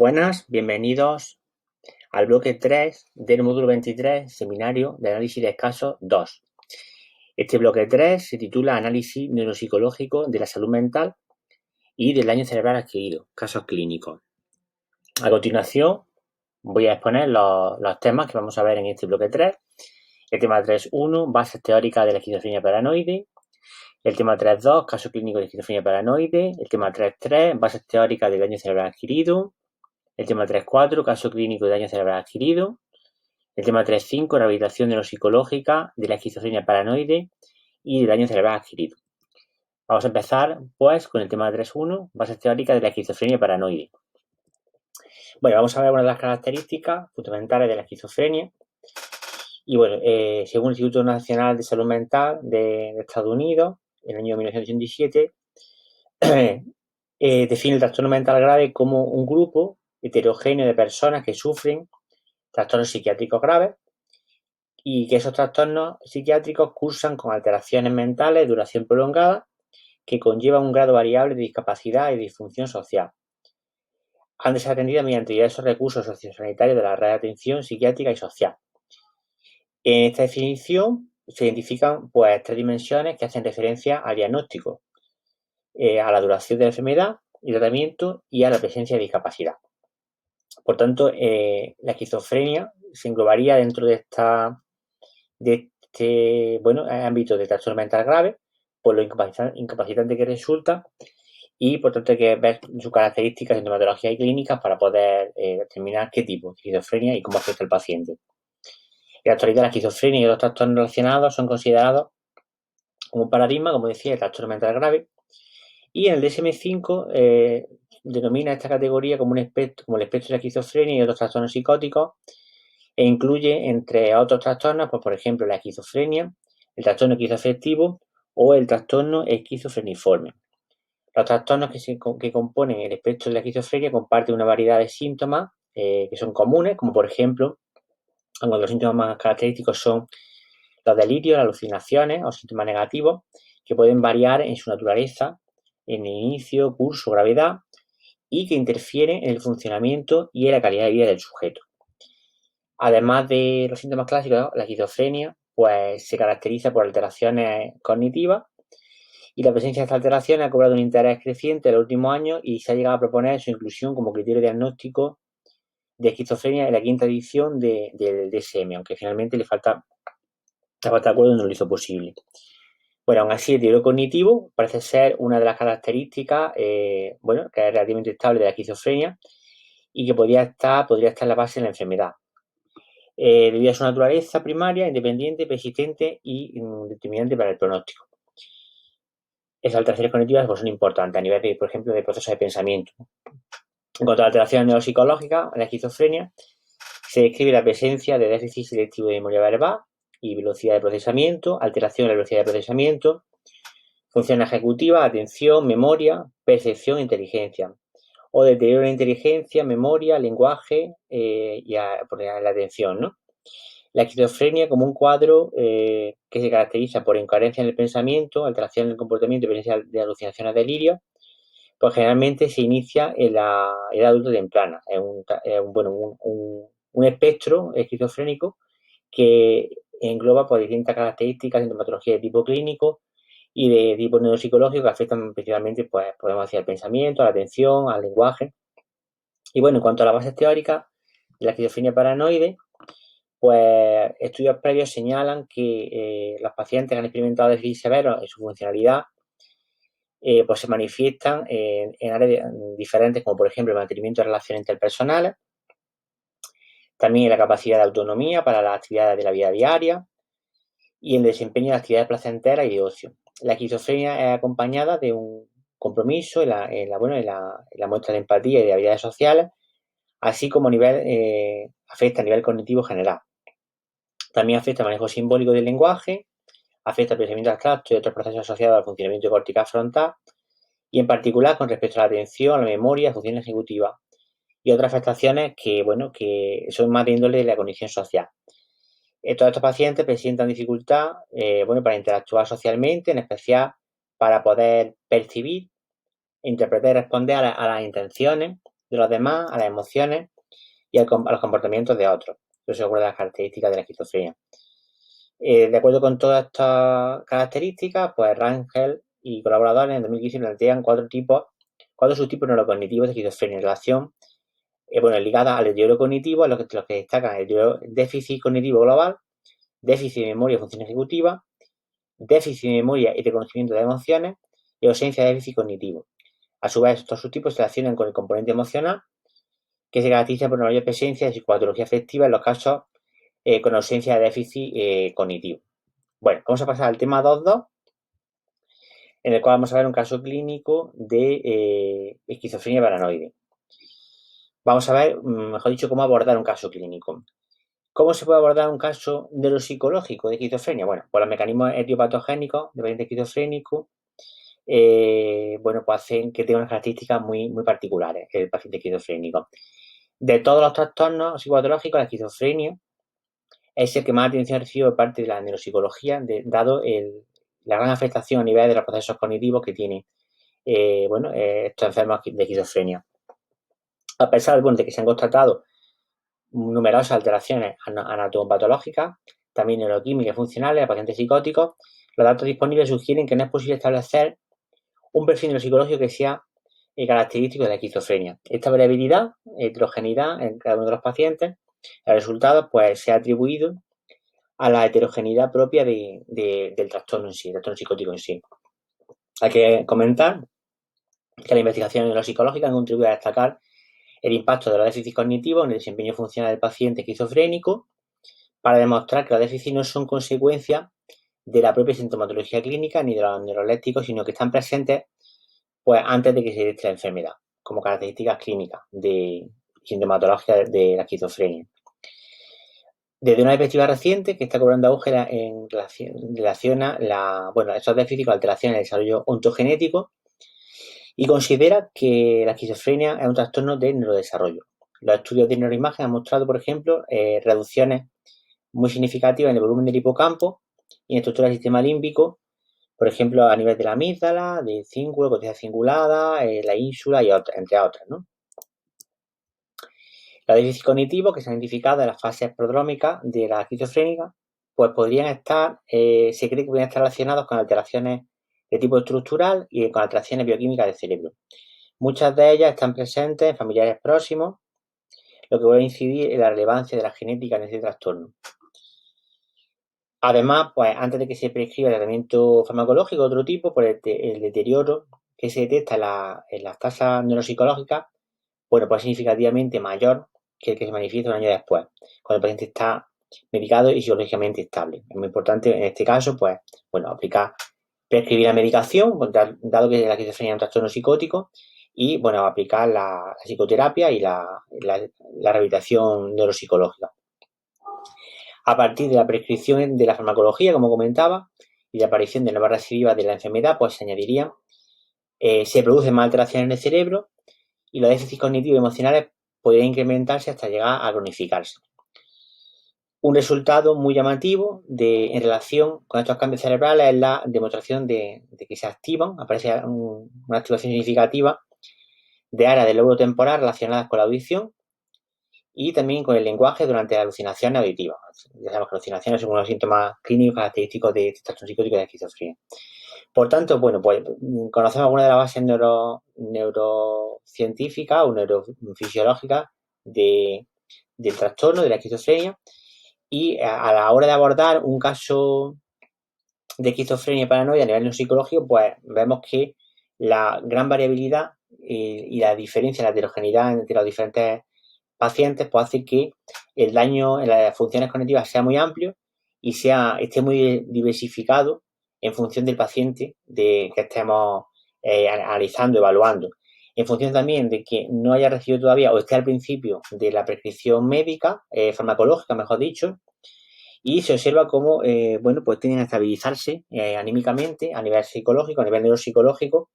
Buenas, bienvenidos al bloque 3 del módulo 23, seminario de análisis de casos 2. Este bloque 3 se titula Análisis neuropsicológico de la salud mental y del daño cerebral adquirido, casos clínicos. A continuación voy a exponer los temas que vamos a ver en este bloque 3. El tema 3.1, bases teóricas de la esquizofrenia paranoide. El tema 3.2, caso clínico de esquizofrenia paranoide. El tema 3.3, bases teóricas del daño cerebral adquirido. El tema 3.4, caso clínico de daño cerebral adquirido. El tema 3.5, rehabilitación neuropsicológica de la esquizofrenia paranoide y de daño cerebral adquirido. Vamos a empezar, pues, con el tema 3.1, bases teóricas de la esquizofrenia paranoide. Bueno, vamos a ver una de las características fundamentales de la esquizofrenia. Y bueno, según el Instituto Nacional de Salud Mental de Estados Unidos, en el año 1987, define el trastorno mental grave como un grupo heterogéneo de personas que sufren trastornos psiquiátricos graves y que esos trastornos psiquiátricos cursan con alteraciones mentales de duración prolongada que conllevan un grado variable de discapacidad y disfunción social. Han de ser atendidas mediante diversos recursos sociosanitarios de la red de atención psiquiátrica y social. En esta definición se identifican pues 3 dimensiones que hacen referencia al diagnóstico, a la duración de la enfermedad y tratamiento y a la presencia de discapacidad. Por tanto, la esquizofrenia se englobaría dentro de este ámbito de trastorno mental grave, por lo incapacitante que resulta, y por tanto hay que ver sus características, sintomatologías y clínicas para poder determinar qué tipo de esquizofrenia y cómo afecta al paciente. En la actualidad, la esquizofrenia y otros trastornos relacionados son considerados como un paradigma, como decía, de trastorno mental grave, y en el DSM-5 denomina esta categoría como el espectro de la esquizofrenia y otros trastornos psicóticos, e incluye, entre otros trastornos, pues por ejemplo, la esquizofrenia, el trastorno esquizoafectivo o el trastorno esquizofreniforme. Los trastornos que componen el espectro de la esquizofrenia comparten una variedad de síntomas que son comunes, como por ejemplo, uno de los síntomas más característicos son los delirios, las alucinaciones o síntomas negativos, que pueden variar en su naturaleza, en el inicio, curso, gravedad, y que interfieren en el funcionamiento y en la calidad de vida del sujeto. Además de los síntomas clásicos, la esquizofrenia pues, se caracteriza por alteraciones cognitivas, y la presencia de estas alteraciones ha cobrado un interés creciente en los últimos años y se ha llegado a proponer su inclusión como criterio diagnóstico de esquizofrenia en la 5ª edición del DSM, aunque finalmente le falta de acuerdo, no lo hizo posible. Bueno, aún así, el deterioro cognitivo parece ser una de las características, que es relativamente estable de la esquizofrenia y que podría estar en la base de la enfermedad. Debido a su naturaleza primaria, independiente, persistente y determinante para el pronóstico. Esas alteraciones cognitivas pues, son importantes a nivel, por ejemplo, de procesos de pensamiento. En cuanto a alteraciones neuropsicológicas, en la esquizofrenia se describe la presencia de déficit selectivo de memoria verbal y velocidad de procesamiento, alteración en la velocidad de procesamiento, función ejecutiva, atención, memoria, percepción e inteligencia, o deterioro de inteligencia, memoria, lenguaje y la atención, ¿no? La esquizofrenia como un cuadro que se caracteriza por incoherencia en el pensamiento, alteración en el comportamiento y presencia de alucinaciones, delirios, pues generalmente se inicia en la edad adulta temprana. Es un espectro esquizofrénico que engloba pues, distintas características, sintomatología de tipo clínico y de tipo neuropsicológico que afectan principalmente, pues, podemos decir, al pensamiento, a la atención, al lenguaje. Y bueno, en cuanto a las bases teóricas de la esquizofrenia paranoide, pues estudios previos señalan que los pacientes que han experimentado déficit severo en su funcionalidad pues se manifiestan en áreas diferentes, como por ejemplo el mantenimiento de relaciones interpersonales, también en la capacidad de autonomía para las actividades de la vida diaria y en el desempeño de actividades placenteras y de ocio. La esquizofrenia es acompañada de un compromiso en la muestra de empatía y de habilidades sociales, así como afecta a nivel cognitivo general. También afecta al manejo simbólico del lenguaje, afecta al pensamiento abstracto y otros procesos asociados al funcionamiento cortical frontal, y en particular con respecto a la atención, a la memoria, función ejecutiva y otras afectaciones que son más de índole de la cognición social. Todos estos pacientes presentan dificultad para interactuar socialmente, en especial para poder percibir, interpretar y responder a las intenciones de los demás, a las emociones y a los comportamientos de otros. Eso es una de las características de la esquizofrenia. De acuerdo con todas estas características, pues Rangel y colaboradores en 2015 plantean cuatro subtipos neurocognitivos de esquizofrenia en relación, ligada al deterioro cognitivo, los que destacan el déficit cognitivo global, déficit de memoria y función ejecutiva, déficit de memoria y reconocimiento de emociones y ausencia de déficit cognitivo. A su vez, estos subtipos se relacionan con el componente emocional, que se caracteriza por una mayor presencia de psicopatología afectiva en los casos con ausencia de déficit cognitivo. Bueno, vamos a pasar al tema 2.2, en el cual vamos a ver un caso clínico de esquizofrenia paranoide. Vamos a ver, mejor dicho, cómo abordar un caso clínico. ¿Cómo se puede abordar un caso neuropsicológico de esquizofrenia? Bueno, por los mecanismos etiopatogénicos del paciente esquizofrénico, pues hacen que tenga unas características muy, muy particulares el paciente esquizofrénico. De todos los trastornos psicopatológicos, la esquizofrenia es el que más atención recibe por parte de la neuropsicología, dado la gran afectación a nivel de los procesos cognitivos que tienen estos enfermos de esquizofrenia. A pesar de que se han constatado numerosas alteraciones anatomopatológicas, también neuroquímicas y funcionales de pacientes psicóticos, los datos disponibles sugieren que no es posible establecer un perfil neuropsicológico que sea característico de la esquizofrenia. Esta variabilidad, heterogeneidad en cada uno de los pacientes, el resultado pues se ha atribuido a la heterogeneidad propia del trastorno en sí, el trastorno psicótico en sí. Hay que comentar que las investigaciones neuropsicológicas han contribuido a destacar el impacto de los déficits cognitivos en el desempeño funcional del paciente esquizofrénico para demostrar que los déficits no son consecuencia de la propia sintomatología clínica ni de los neurolépticos, sino que están presentes pues antes de que se dé la enfermedad, como características clínicas de sintomatología de la esquizofrenia. Desde una perspectiva reciente que está cobrando auge en relación a estos déficits con alteraciones en el desarrollo ontogenético y considera que la esquizofrenia es un trastorno de neurodesarrollo. Los estudios de neuroimagen han mostrado, por ejemplo, reducciones muy significativas en el volumen del hipocampo y en estructura del sistema límbico, por ejemplo, a nivel de la amígdala, del cíngulo, corteza cingulada, la ínsula y entre otras, ¿no? Los déficits cognitivos que se han identificado en las fases prodrómicas de la esquizofrénica, pues se cree que podrían estar relacionados con alteraciones de tipo estructural y con alteraciones bioquímicas del cerebro. Muchas de ellas están presentes en familiares próximos, lo que puede incidir en la relevancia de la genética en este trastorno. Además, pues antes de que se prescriba el tratamiento farmacológico de otro tipo, por el deterioro que se detecta en las tasas neuropsicológicas, pues es significativamente mayor que el que se manifiesta un año después, cuando el paciente está medicado y psicológicamente estable. Es muy importante en este caso, prescribir la medicación, dado que la esquizofrenia es un trastorno psicótico, y aplicar la psicoterapia y la rehabilitación neuropsicológica. A partir de la prescripción de la farmacología, como comentaba, y la aparición de nuevas recidivas de la enfermedad, pues se añadiría, se producen más alteraciones en el cerebro y los déficits cognitivos y emocionales podrían incrementarse hasta llegar a cronificarse. Un resultado muy llamativo en relación con estos cambios cerebrales es la demostración de que se aparece una activación significativa de áreas del lóbulo temporal relacionadas con la audición y también con el lenguaje durante las alucinaciones auditivas. Ya sabemos que las alucinaciones son unos síntomas clínicos característicos de este trastorno psicótico de esquizofrenia. Por tanto, conocemos algunas de las bases neurocientíficas o neurofisiológicas del trastorno de la esquizofrenia y a la hora de abordar un caso de esquizofrenia y paranoia a nivel neuropsicológico, pues vemos que la gran variabilidad y la diferencia, la heterogeneidad entre los diferentes pacientes, pues hace que el daño en las funciones cognitivas sea muy amplio y esté muy diversificado en función del paciente que estemos analizando, evaluando. En función también de que no haya recibido todavía o esté al principio de la prescripción médica, farmacológica, mejor dicho, y se observa cómo, tienden a estabilizarse anímicamente, a nivel psicológico, a nivel neuropsicológico,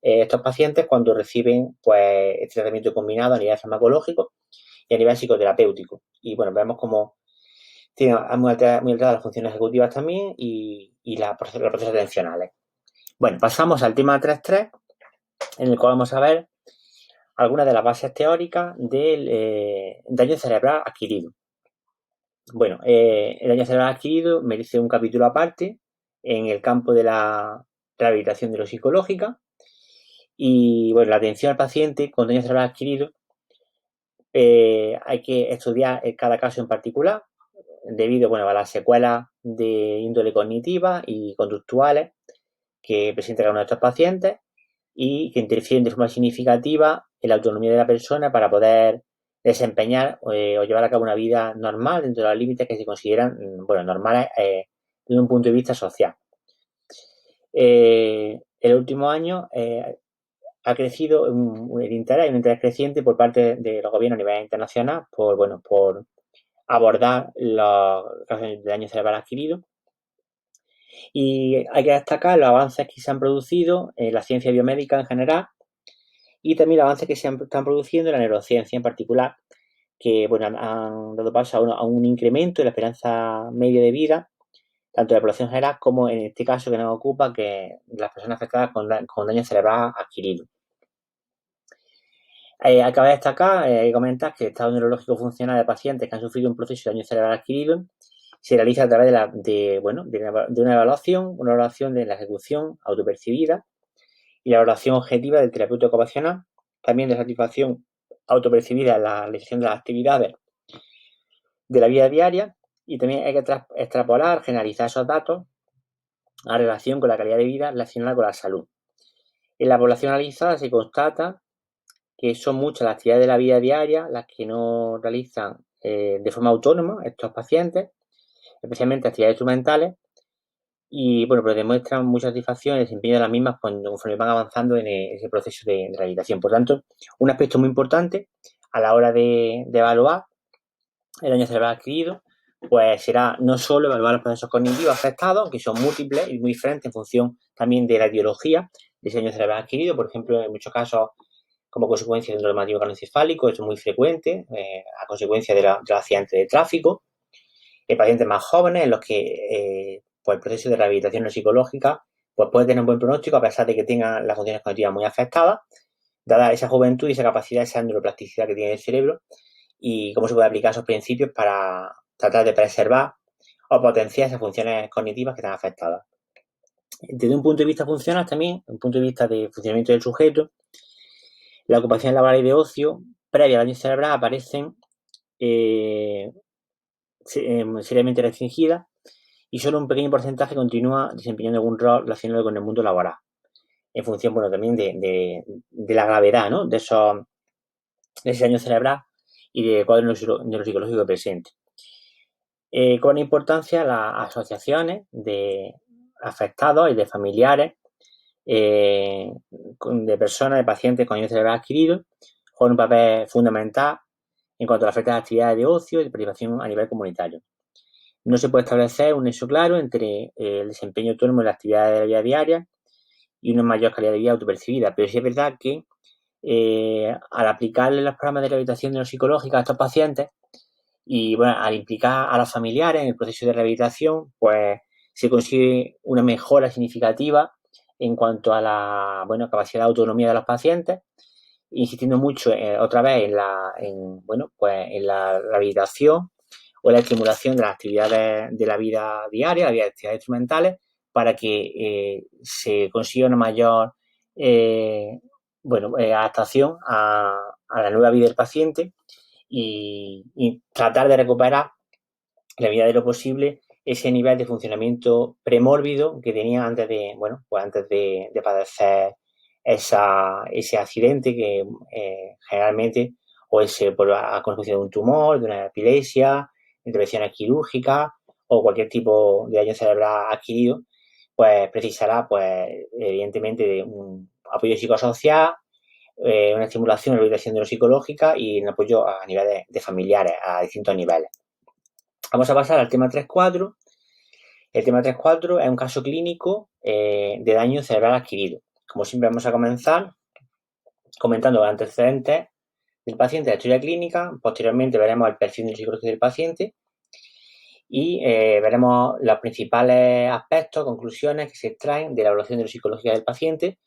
estos pacientes cuando reciben este tratamiento combinado a nivel farmacológico y a nivel psicoterapéutico. Y vemos cómo tienen muy alteradas las funciones ejecutivas también y los procesos atencionales. Bueno, pasamos al tema 3.3, en el cual vamos a ver algunas de las bases teóricas del daño cerebral adquirido. Bueno, el daño cerebral adquirido merece un capítulo aparte en el campo de la rehabilitación neuropsicológica y, bueno, la atención al paciente con daño cerebral adquirido hay que estudiar cada caso en particular debido, bueno, a las secuelas de índole cognitiva y conductuales que presenta cada uno de estos pacientes y que interfieren de forma significativa en la autonomía de la persona para poder desempeñar o llevar a cabo una vida normal dentro de los límites que se consideran, bueno, normales desde un punto de vista social. En el último año ha crecido el interés creciente por parte de los gobiernos a nivel internacional por abordar los casos de daño cerebral adquirido. Y hay que destacar los avances que se han producido en la ciencia biomédica en general y también los avances que se están produciendo en la neurociencia en particular, que, bueno, han dado paso a un incremento en la esperanza media de vida, tanto de la población general como en este caso que nos ocupa, que las personas afectadas con daño cerebral adquirido. Acaba de destacar y comentar que el estado neurológico funcional de pacientes que han sufrido un proceso de daño cerebral adquirido se realiza a través de una evaluación de la ejecución autopercibida y la evaluación objetiva del terapeuta ocupacional, también de satisfacción autopercibida en la elección de las actividades de la vida diaria, y también hay que extrapolar, generalizar esos datos a relación con la calidad de vida relacionada con la salud. En la población analizada se constata que son muchas las actividades de la vida diaria las que no realizan de forma autónoma estos pacientes, especialmente actividades instrumentales, y, bueno, pero demuestran mucha satisfacción en el desempeño de las mismas conforme van avanzando en ese proceso de rehabilitación. Por tanto, un aspecto muy importante a la hora de evaluar el daño cerebral adquirido, pues será no solo evaluar los procesos cognitivos afectados, que son múltiples y muy diferentes en función también de la etiología de ese daño cerebral adquirido. Por ejemplo, en muchos casos, como consecuencia del traumatismo craneoencefálico, esto es muy frecuente, a consecuencia de los accidentes de tráfico, en pacientes más jóvenes en los que pues el proceso de rehabilitación neuropsicológica pues puede tener un buen pronóstico a pesar de que tengan las funciones cognitivas muy afectadas, dada esa juventud y esa capacidad, esa neuroplasticidad que tiene el cerebro, y cómo se puede aplicar esos principios para tratar de preservar o potenciar esas funciones cognitivas que están afectadas. Desde un punto de vista funcional también, un punto de vista de funcionamiento del sujeto, la ocupación laboral y de ocio previa al daño cerebral aparecen seriamente restringidas y solo un pequeño porcentaje continúa desempeñando algún rol relacionado con el mundo laboral, en función, bueno, también de la gravedad, ¿no?, de ese daño cerebral y de cuadro neuropsicológico presente. Con importancia las asociaciones de afectados y de familiares de personas, de pacientes con daño cerebral adquirido, juegan un papel fundamental en cuanto a las actividades de ocio y de privación a nivel comunitario. No se puede establecer un nexo claro entre el desempeño autónomo en las actividades de la vida diaria y una mayor calidad de vida autopercibida, pero sí es verdad que al aplicarle los programas de rehabilitación neuropsicológica a estos pacientes y, bueno, al implicar a los familiares en el proceso de rehabilitación, pues se consigue una mejora significativa en cuanto a la, bueno, capacidad de autonomía de los pacientes, insistiendo mucho otra vez en la rehabilitación o la estimulación de las actividades de la vida diaria, las actividades instrumentales, para que se consiga una mayor adaptación a la nueva vida del paciente y tratar de recuperar en la medida de lo posible ese nivel de funcionamiento premórbido que tenía antes de padecer ese accidente que generalmente o es a consecuencia de un tumor, de una epilepsia, intervenciones quirúrgicas o cualquier tipo de daño cerebral adquirido, pues precisará, pues, evidentemente, de un apoyo psicosocial, una estimulación, una rehabilitación neuropsicológica y un apoyo a nivel de familiares, a distintos niveles. Vamos a pasar al tema 3.4. El tema 3.4 es un caso clínico de daño cerebral adquirido. Como siempre, vamos a comenzar comentando los antecedentes del paciente, la historia clínica. Posteriormente veremos el perfil neuropsicológico del paciente y veremos los principales aspectos, conclusiones que se extraen de la evaluación neuropsicológica del paciente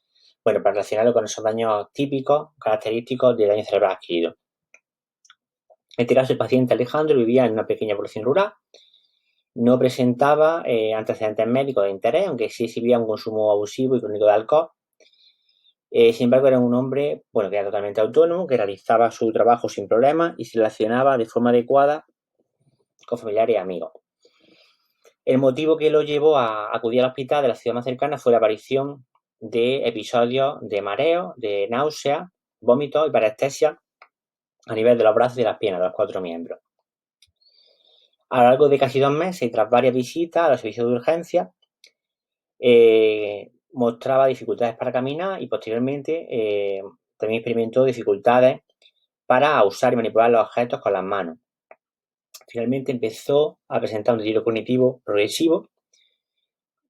Bueno, para relacionarlo con esos daños típicos, característicos del daño cerebral adquirido. En este caso, el paciente Alejandro vivía en una pequeña población rural, no presentaba antecedentes médicos de interés, aunque sí exhibía un consumo abusivo y crónico de alcohol. Sin embargo, era un hombre, bueno, que era totalmente autónomo, que realizaba su trabajo sin problemas y se relacionaba de forma adecuada con familiares y amigos. El motivo que lo llevó a acudir al hospital de la ciudad más cercana fue la aparición de episodios de mareo, de náusea, vómitos y parestesia a nivel de los brazos y de las piernas de los 4 miembros. A lo largo de casi 2 meses y tras varias visitas a los servicios de urgencia, mostraba dificultades para caminar y posteriormente también experimentó dificultades para usar y manipular los objetos con las manos. Finalmente empezó a presentar un deterioro cognitivo progresivo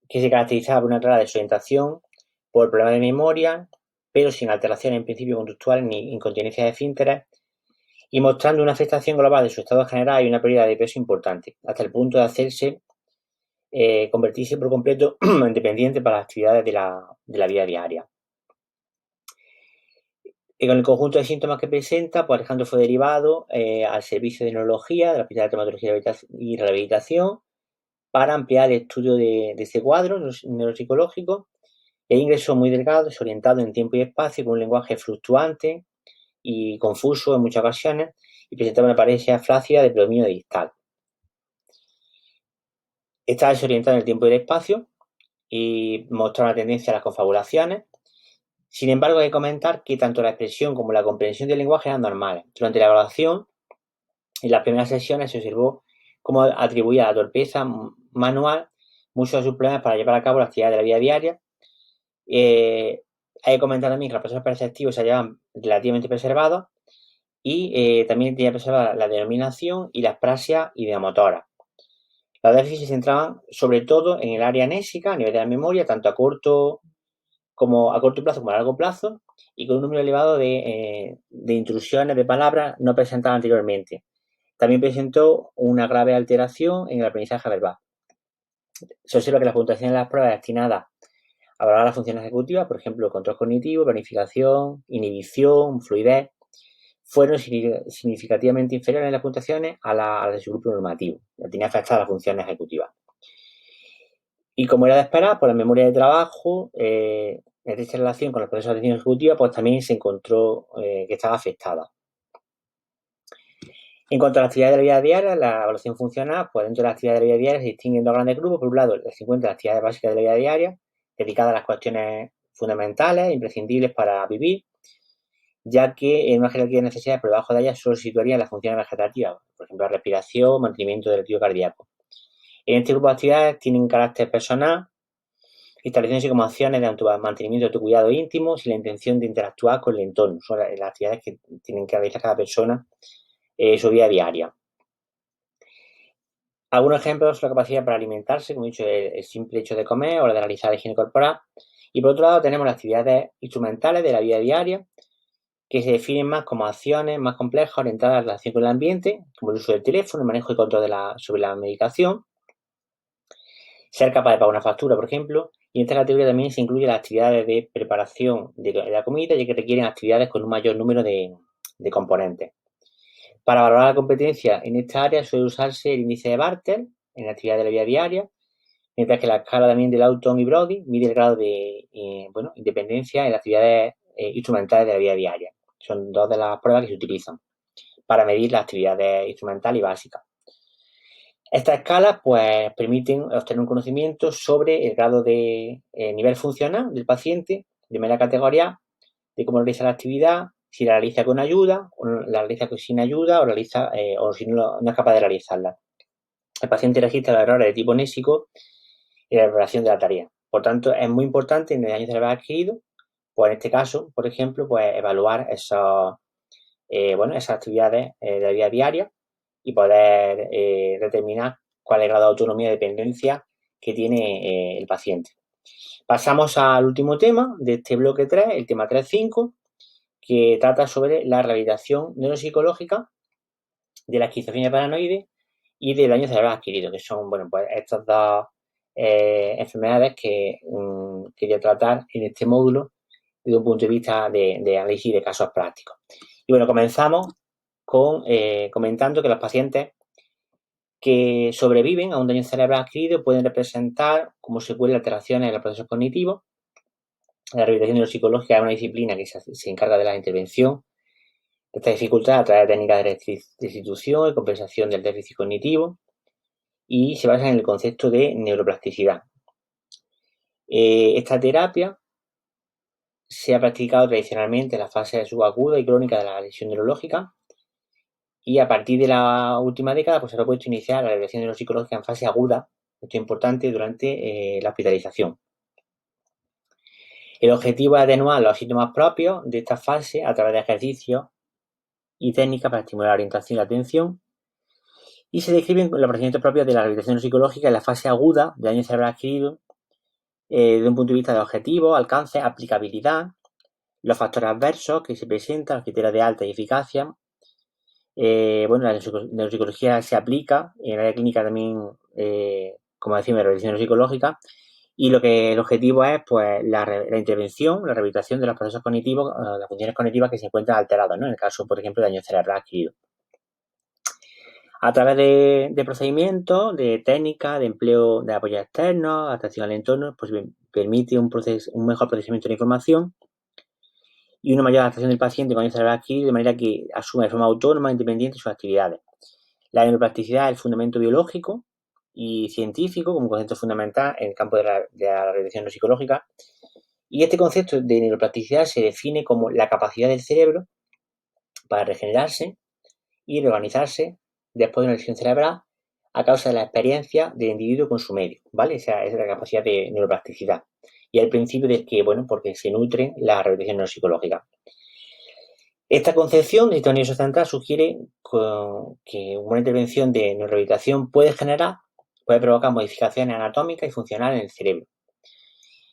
que se caracterizaba por una clara desorientación, por problemas de memoria, pero sin alteraciones en principio conductuales ni incontinencia de esfínteres, y mostrando una afectación global de su estado general y una pérdida de peso importante, hasta el punto de hacerse convertirse por completo en dependiente para las actividades de la vida diaria. Y con el conjunto de síntomas que presenta, pues Alejandro fue derivado al servicio de neurología del Hospital de Traumatología y Rehabilitación para ampliar el estudio de este cuadro neuropsicológico. El ingreso muy delgado, desorientado en tiempo y espacio, con un lenguaje fluctuante y confuso en muchas ocasiones, y presentaba una apariencia flácida de predominio distal. Estaba desorientado en el tiempo y el espacio y mostraba una tendencia a las confabulaciones. Sin embargo, hay que comentar que tanto la expresión como la comprensión del lenguaje eran normales. Durante la evaluación, en las primeras sesiones se observó cómo atribuía a la torpeza manual muchos de sus problemas para llevar a cabo las actividades de la vida diaria. Hay que comentar también que los procesos perceptivos se hallaban relativamente preservados y también tenía preservada la denominación y la asprasia ideomotora. Los déficits se centraban sobre todo en el área anésica, a nivel de la memoria, tanto a corto plazo como a largo plazo, y con un número elevado de intrusiones de palabras no presentadas anteriormente. También presentó una grave alteración en el aprendizaje verbal. Se observa que la puntuación de las pruebas destinadas a valorar las funciones ejecutivas, por ejemplo, control cognitivo, planificación, inhibición, fluidez, fueron significativamente inferiores en las puntuaciones a las de su grupo normativo. Tenía afectadas las funciones ejecutivas. Y como era de esperar, por la memoria de trabajo, en esta relación con los procesos de atención ejecutiva, pues también se encontró que estaba afectada. En cuanto a las actividades de la vida diaria, la evaluación funcional, pues dentro de las actividades de la vida diaria se distinguen dos grandes grupos. Por un lado, se encuentran las actividades básicas de la vida diaria, dedicadas a las cuestiones fundamentales, imprescindibles para vivir, ya que en una jerarquía de necesidades por debajo de ellas solo se situarían las funciones vegetativas, por ejemplo, la respiración, mantenimiento del ritmo cardíaco. En este grupo de actividades tienen carácter personal, estableciéndose como acciones de mantenimiento de autocuidado íntimo sin la intención de interactuar con el entorno. Son las actividades que tienen que realizar cada persona en su vida diaria. Algunos ejemplos son la capacidad para alimentarse, como he dicho, el simple hecho de comer o la de realizar la higiene corporal. Y por otro lado tenemos las actividades instrumentales de la vida diaria, que se definen más como acciones más complejas orientadas a la relación con el ambiente, como el uso del teléfono, el manejo y control sobre la medicación, ser capaz de pagar una factura, por ejemplo, y en esta categoría también se incluyen las actividades de preparación de la comida, ya que requieren actividades con un mayor número de componentes. Para valorar la competencia en esta área suele usarse el índice de Bartel en la actividad de la vida diaria, mientras que la escala también de Lawton y Brody mide el grado de independencia en las actividades instrumentales de la vida diaria. Son dos de las pruebas que se utilizan para medir las actividades instrumentales y básicas. Estas escalas pues permiten obtener un conocimiento sobre el grado de nivel funcional del paciente de manera categoría de cómo realiza la actividad, si la realiza con ayuda, o la realiza sin ayuda, o si no es capaz de realizarla. El paciente registra los errores de tipo nésico en la elaboración de la tarea. Por tanto, es muy importante en el daño cerebral adquirido, pues en este caso, por ejemplo, pues evaluar esas actividades de la vida diaria y poder determinar cuál es el grado de autonomía y dependencia que tiene el paciente. Pasamos al último tema de este bloque 3, el tema 3.5, que trata sobre la rehabilitación neuropsicológica de la esquizofrenia paranoide y del daño cerebral adquirido, que son, pues estas dos enfermedades que quería tratar en este módulo desde un punto de vista de análisis de casos prácticos. Y bueno, comenzamos comentando que los pacientes que sobreviven a un daño cerebral adquirido pueden representar como secuela alteraciones en los procesos cognitivos. La rehabilitación neuropsicológica es una disciplina que se encarga de la intervención de esta dificultad a través de técnicas de restitución y compensación del déficit cognitivo y se basa en el concepto de neuroplasticidad. Esta terapia se ha practicado tradicionalmente en la fase subaguda y crónica de la lesión neurológica y a partir de la última década pues se ha propuesto iniciar la rehabilitación neuropsicológica en fase aguda, esto es importante, durante la hospitalización. El objetivo es atenuar los síntomas propios de esta fase a través de ejercicios y técnicas para estimular la orientación y la atención, y se describen los procedimientos propios de la rehabilitación neuropsicológica en la fase aguda de daño cerebral adquirido desde un punto de vista de objetivo, alcance, aplicabilidad, los factores adversos que se presentan, los criterios de alta y eficacia. Bueno, la neuropsicología se aplica en el área clínica también, como decimos, la rehabilitación neuropsicológica, y el objetivo es pues la intervención, la rehabilitación de los procesos cognitivos, las funciones cognitivas que se encuentran alteradas, ¿no? En el caso, por ejemplo, de daño cerebral adquirido. A través de procedimientos, de técnicas, de empleo de apoyo externos, atención al entorno, pues permite un mejor procesamiento de la información y una mayor adaptación del paciente con daño cerebral adquirido, de manera que asuma de forma autónoma e independiente sus actividades. La neuroplasticidad es el fundamento biológico y científico como concepto fundamental en el campo de la rehabilitación neuropsicológica, y este concepto de neuroplasticidad se define como la capacidad del cerebro para regenerarse y reorganizarse después de una lesión cerebral a causa de la experiencia del individuo con su medio, ¿vale? Esa es la capacidad de neuroplasticidad. Y el principio del que, bueno, porque se nutre la rehabilitación neuropsicológica. Esta concepción del sistema nervioso central sugiere que una intervención de neurorehabilitación puede provocar modificaciones anatómicas y funcionales en el cerebro.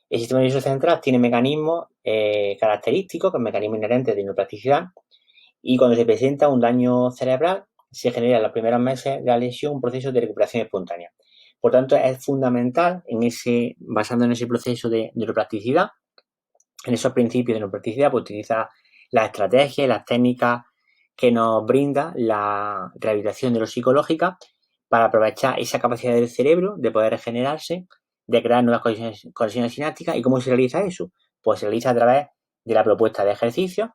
El sistema nervioso central tiene mecanismos característicos, con mecanismos inherentes de neuroplasticidad, y cuando se presenta un daño cerebral, se genera en los primeros meses de la lesión un proceso de recuperación espontánea. Por tanto, es fundamental, basando en ese proceso de neuroplasticidad, en esos principios de neuroplasticidad, pues utilizar las estrategias y las técnicas que nos brinda la rehabilitación neuropsicológica para aprovechar esa capacidad del cerebro de poder regenerarse, de crear nuevas conexiones sinápticas. ¿Y cómo se realiza eso? Pues se realiza a través de la propuesta de ejercicios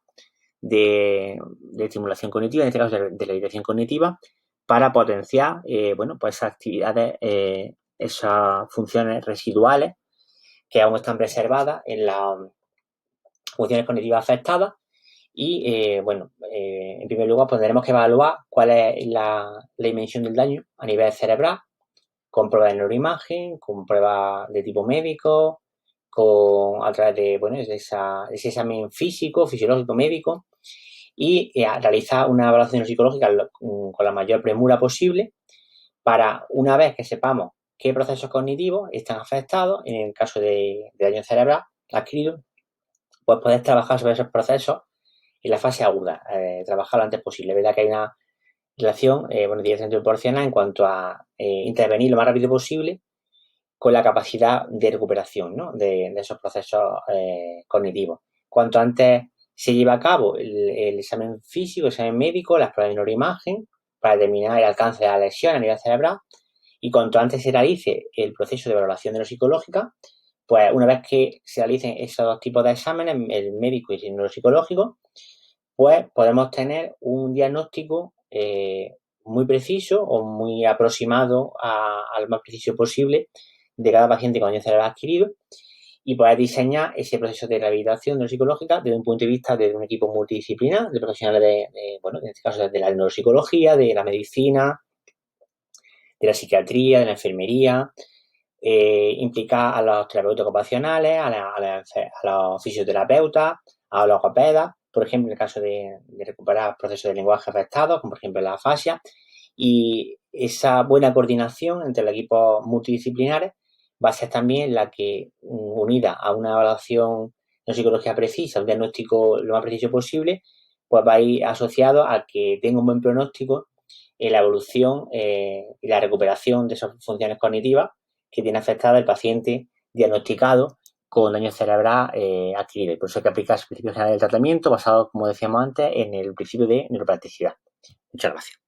de estimulación cognitiva, en este caso de la rehabilitación cognitiva, para potenciar bueno, pues esas actividades, esas funciones residuales que aún están preservadas en las funciones cognitivas afectadas. Y bueno, en primer lugar, pues tendremos que evaluar cuál es la dimensión del daño a nivel cerebral, con pruebas de neuroimagen, con pruebas de tipo médico, a través de, bueno, de ese examen físico, fisiológico, médico, y realizar una evaluación psicológica con la mayor premura posible para, una vez que sepamos qué procesos cognitivos están afectados, en el caso de daño cerebral adquirido, pues poder trabajar sobre esos procesos en la fase aguda, trabajar lo antes posible. Es verdad que hay una relación directamente proporcional en cuanto a intervenir lo más rápido posible con la capacidad de recuperación, ¿no? de esos procesos cognitivos. Cuanto antes se lleva a cabo el examen físico, el examen médico, las pruebas de neuroimagen, para determinar el alcance de la lesión a nivel cerebral, y cuanto antes se realice el proceso de valoración neuropsicológica, pues una vez que se realicen esos dos tipos de exámenes, el médico y el neuropsicológico, pues podemos tener un diagnóstico muy preciso o muy aproximado al más preciso posible de cada paciente con daño cerebral adquirido, y poder diseñar ese proceso de rehabilitación neuropsicológica desde un punto de vista de un equipo multidisciplinar, de profesionales bueno, en este caso de la neuropsicología, de la medicina, de la psiquiatría, de la enfermería, implicar a los terapeutas ocupacionales, a los fisioterapeutas, a los logopedas, por ejemplo, en el caso de recuperar procesos de lenguaje afectados, como por ejemplo la afasia, y esa buena coordinación entre los equipos multidisciplinares va a ser también la que, unida a una evaluación de psicología precisa, un diagnóstico lo más preciso posible, pues va a ir asociado a que tenga un buen pronóstico en la evolución y la recuperación de esas funciones cognitivas que tiene afectada el paciente diagnosticado con daño cerebral adquirido. Y por eso hay que aplicar el principio general del tratamiento basado, como decíamos antes, en el principio de neuroplasticidad. Muchas gracias.